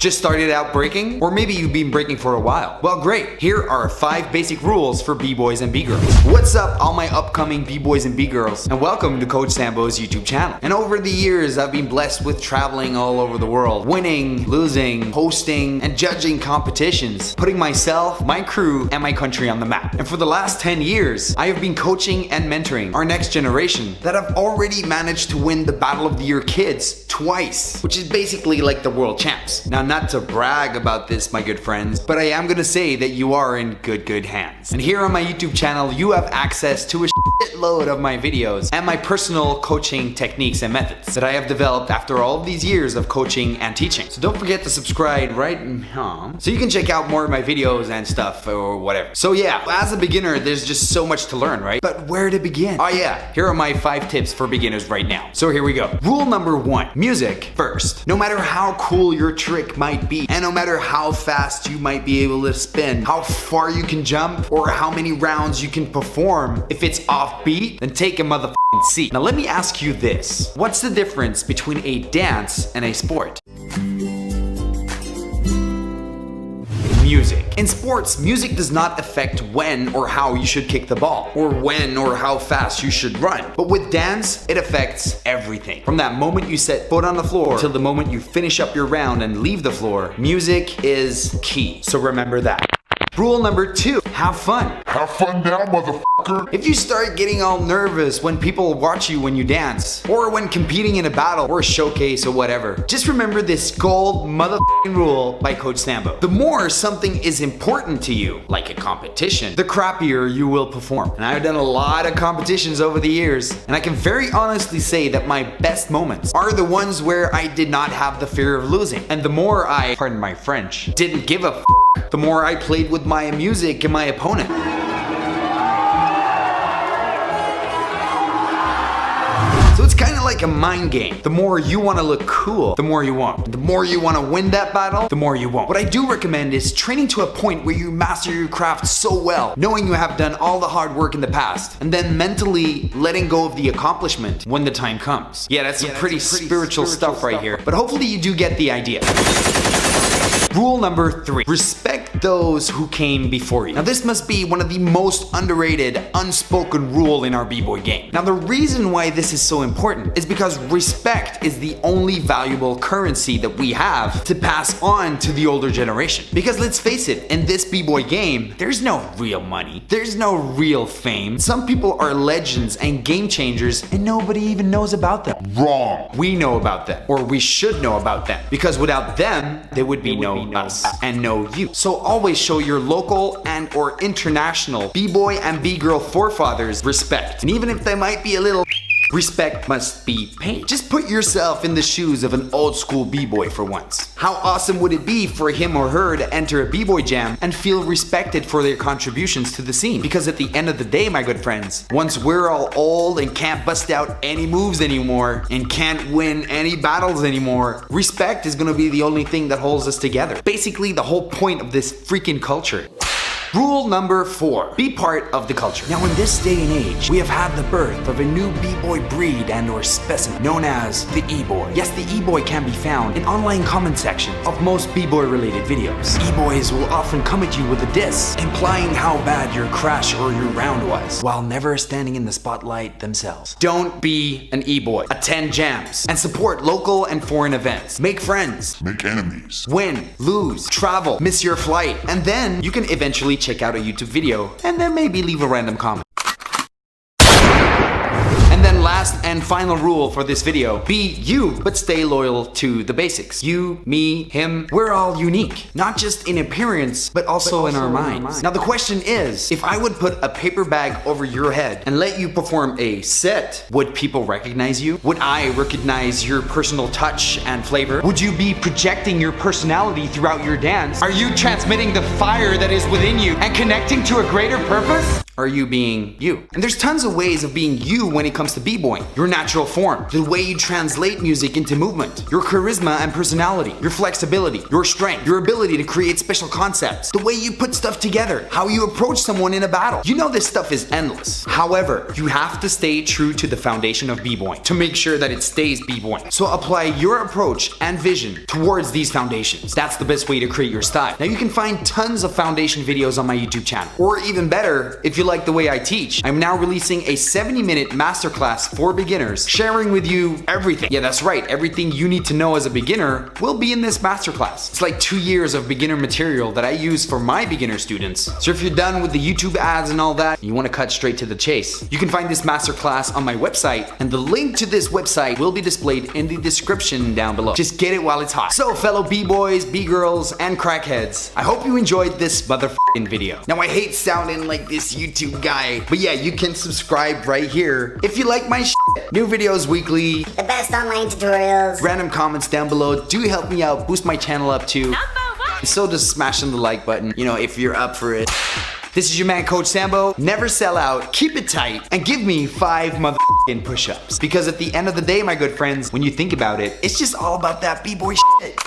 Just started out breaking? Or maybe you've been breaking for a while. Well, great. Here are 5 basic rules for b-boys and b-girls. What's up, all my upcoming b-boys and b-girls? And welcome to Coach Sambo's YouTube channel. And over the years, I've been blessed with traveling all over the world, winning, losing, hosting, and judging competitions, putting myself, my crew, and my country on the map. And for the last 10 years, I have been coaching and mentoring our next generation that have already managed to win the Battle of the Year Kids twice, which is basically like the world champs. Now, not to brag about this, my good friends, but I am gonna say that you are in good hands. And here on my YouTube channel, you have access to a shitload of my videos and my personal coaching techniques and methods that I have developed after all of these years of coaching and teaching. So don't forget to subscribe right now so you can check out more of my videos and stuff or whatever. So yeah, as a beginner, there's just so much to learn, right? But where to begin? Oh yeah, here are my 5 tips for beginners right now. So here we go. Rule number 1, music first. No matter how cool your trick might be, and no matter how fast you might be able to spin, how far you can jump, or how many rounds you can perform, if it's offbeat, then take a motherfucking seat. Now let me ask you this. What's the difference between a dance and a sport? Music. In sports, music does not affect when or how you should kick the ball, or when or how fast you should run. But with dance, it affects everything. From that moment you set foot on the floor till the moment you finish up your round and leave the floor, music is key. So remember that. Rule number 2, have fun. Have fun now, motherfucker. If you start getting all nervous when people watch you when you dance, or when competing in a battle or a showcase or whatever, just remember this gold motherfucking rule by Coach Sambo. The more something is important to you, like a competition, the crappier you will perform. And I've done a lot of competitions over the years, and I can very honestly say that my best moments are the ones where I did not have the fear of losing. And the more I, pardon my French, didn't give a the more I played with my music and my opponent. So it's kind of like a mind game. The more you want to look cool, the more you won't. The more you want to win that battle, the more you won't. What I do recommend is training to a point where you master your craft so well, knowing you have done all the hard work in the past, and then mentally letting go of the accomplishment when the time comes. Yeah, that's some pretty spiritual stuff right here, but hopefully you do get the idea. Rule number 3, respect those who came before you. Now this must be one of the most underrated, unspoken rule in our b-boy game. Now the reason why this is so important is because respect is the only valuable currency that we have to pass on to the older generation. Because let's face it, in this b-boy game, there's no real money. There's no real fame. Some people are legends and game changers and nobody even knows about them. Wrong. We know about them, or we should know about them, because without them, there would be no us and no you. So always show your local and or international b-boy and b-girl forefathers respect. And even if they might be a little, respect must be paid. Just put yourself in the shoes of an old school b-boy for once. How awesome would it be for him or her to enter a b-boy jam and feel respected for their contributions to the scene? Because at the end of the day, my good friends, once we're all old and can't bust out any moves anymore and can't win any battles anymore, respect is gonna be the only thing that holds us together. Basically the whole point of this freaking culture. Rule number 4, be part of the culture. Now in this day and age, we have had the birth of a new b-boy breed and or specimen known as the e-boy. Yes, the e-boy can be found in online comment sections of most b-boy related videos. E-boys will often come at you with a diss, implying how bad your crash or your round was, while never standing in the spotlight themselves. Don't be an e-boy. Attend jams and support local and foreign events. Make friends. Make enemies. Win, lose, travel, miss your flight, and then you can eventually check out a YouTube video and then maybe leave a random comment. And then last and final rule for this video, be you, but stay loyal to the basics. You, me, him, we're all unique, not just in appearance, but also in our minds. Now the question is, if I would put a paper bag over your head and let you perform a set, would people recognize you? Would I recognize your personal touch and flavor? Would you be projecting your personality throughout your dance? Are you transmitting the fire that is within you and connecting to a greater purpose? are you being you? And there's tons of ways of being you when it comes to b-boying. Your natural form, the way you translate music into movement, your charisma and personality, your flexibility, your strength, your ability to create special concepts, the way you put stuff together, how you approach someone in a battle. You know this stuff is endless. However, you have to stay true to the foundation of b-boying to make sure that it stays b-boying. So apply your approach and vision towards these foundations. That's the best way to create your style. Now you can find tons of foundation videos on my YouTube channel. Or even better, if you like the way I teach, I'm now releasing a 70-minute masterclass for beginners, sharing with you everything. Yeah, that's right. Everything you need to know as a beginner will be in this masterclass. It's like 2 years of beginner material that I use for my beginner students. So if you're done with the YouTube ads and all that, you want to cut straight to the chase, you can find this masterclass on my website, and the link to this website will be displayed in the description down below. Just get it while it's hot. So fellow b-boys, b-girls, and crackheads, I hope you enjoyed this motherfucking video. Now I hate sounding like this YouTube guy, but yeah, you can subscribe right here if you like my shit. New videos weekly, the best online tutorials, random comments down below do help me out, boost my channel up too. So just smashing the like button, you know, if you're up for it. This is your man, Coach Sambo. Never sell out, keep it tight, and give me 5 motherfucking push-ups. Because at the end of the day, my good friends, when you think about it, it's just all about that b-boy shit.